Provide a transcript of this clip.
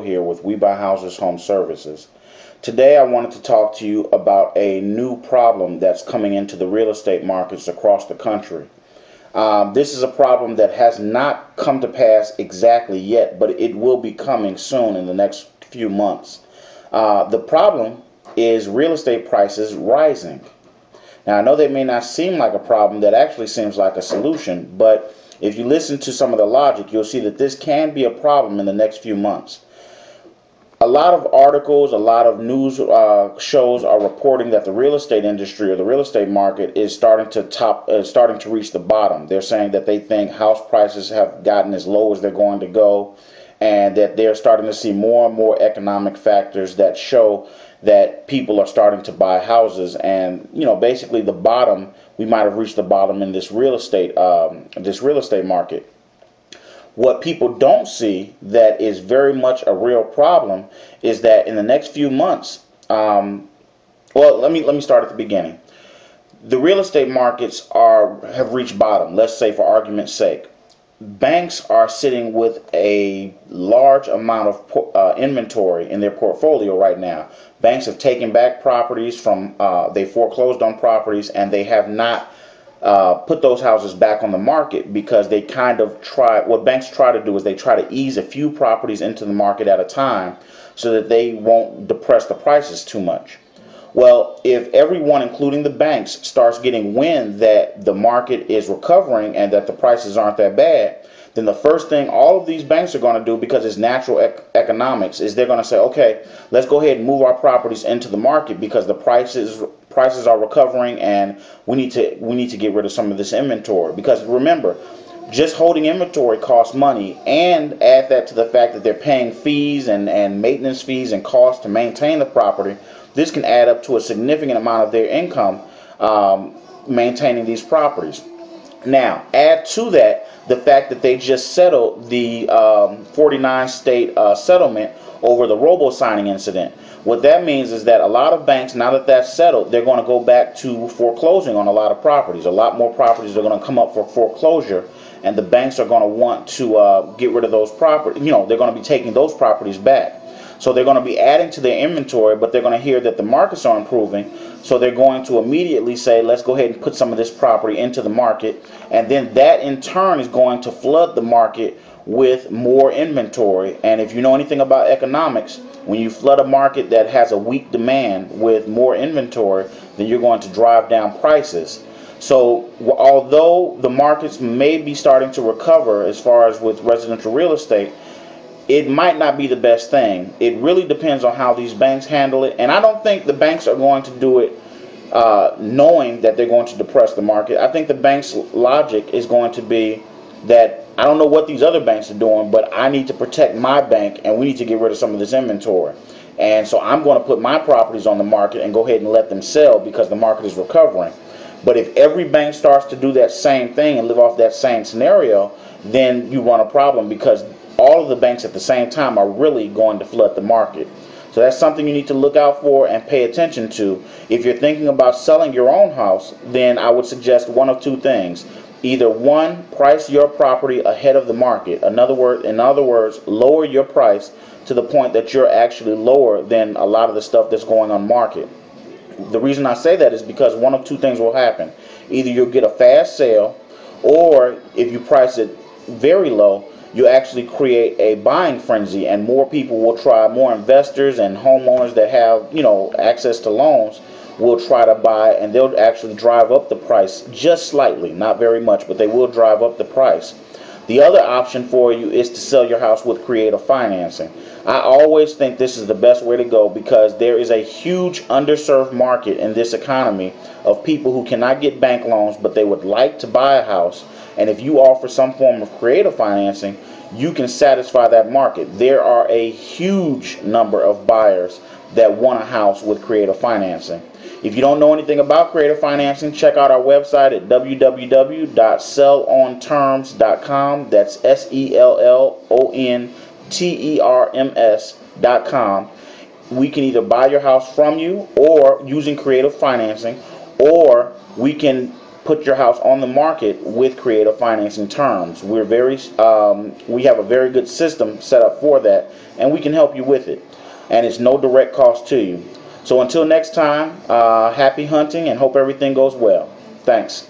here with We Buy Houses Home Services. Today I wanted to talk to you about a new problem that's coming into the real estate markets across the country. This is a problem that has not come to pass exactly yet, but it will be coming soon in the next few months. The problem is real estate prices rising. Now I know that may not seem like a problem, that actually seems like a solution, but if you listen to some of the logic, you'll see that this can be a problem in the next few months. A lot of articles, a lot of news shows are reporting that the real estate industry or the real estate market is starting to reach the bottom. They're saying that they think house prices have gotten as low as they're going to go, and that they're starting to see more and more economic factors that show that people are starting to buy houses, and basically the bottom. We might have reached the bottom in this real estate market. What people don't see that is very much a real problem is that in the next few months, well, let me start at the beginning. The real estate markets have reached bottom. Let's say, for argument's sake, banks are sitting with a large amount of inventory in their portfolio right now. Banks have taken back properties they foreclosed on properties, and they have not put those houses back on the market because they what banks try to do is they try to ease a few properties into the market at a time so that they won't depress the prices too much. Well, if everyone, including the banks, starts getting wind that the market is recovering and that the prices aren't that bad, then the first thing all of these banks are going to do, because it's natural economics, is they're going to say, okay, let's go ahead and move our properties into the market because the prices are recovering, and we need to get rid of some of this inventory. Because remember, just holding inventory costs money, and add that to the fact that they're paying fees and maintenance fees and costs to maintain the property. This can add up to a significant amount of their income maintaining these properties. Now, add to that the fact that they just settled the 49-state settlement over the robo-signing incident. What that means is that a lot of banks, now that that's settled, they're going to go back to foreclosing on a lot of properties. A lot more properties are going to come up for foreclosure, and the banks are going to want to get rid of those properties. They're going to be taking those properties back. So they're going to be adding to their inventory, but they're going to hear that the markets are improving, so they're going to immediately say, let's go ahead and put some of this property into the market, and then that in turn is going to flood the market with more inventory. And if you know anything about economics, when you flood a market that has a weak demand with more inventory, then you're going to drive down prices. So although the markets may be starting to recover as far as with residential real estate, it might not be the best thing. It really depends on how these banks handle it. And I don't think the banks are going to do it knowing that they're going to depress the market. I think the bank's logic is going to be that I don't know what these other banks are doing, but I need to protect my bank, and we need to get rid of some of this inventory. And so I'm going to put my properties on the market and go ahead and let them sell because the market is recovering. But if every bank starts to do that same thing and live off that same scenario, then you run a problem, because all of the banks at the same time are really going to flood the market. So that's something you need to look out for and pay attention to. If you're thinking about selling your own house, then I would suggest one of two things. Either one, price your property ahead of the market. In other words, lower your price to the point that you're actually lower than a lot of the stuff that's going on market. The reason I say that is because one of two things will happen. Either you'll get a fast sale, or if you price it very low, you actually create a buying frenzy, and more people will try. More investors and homeowners that have access to loans will try to buy, and they'll actually drive up the price just slightly, not very much, but they will drive up the price. The other option for you is to sell your house with creative financing. I always think this is the best way to go, because there is a huge underserved market in this economy of people who cannot get bank loans, but they would like to buy a house. And if you offer some form of creative financing, you can satisfy that market. There are a huge number of buyers that want a house with creative financing. If you don't know anything about creative financing, check out our website at www.sellonterms.com. That's sellonterms.com. We can either buy your house from you, or using creative financing, or we can put your house on the market with creative financing terms. We have a very good system set up for that, and we can help you with it. And it's no direct cost to you. So until next time, happy hunting and hope everything goes well. Thanks.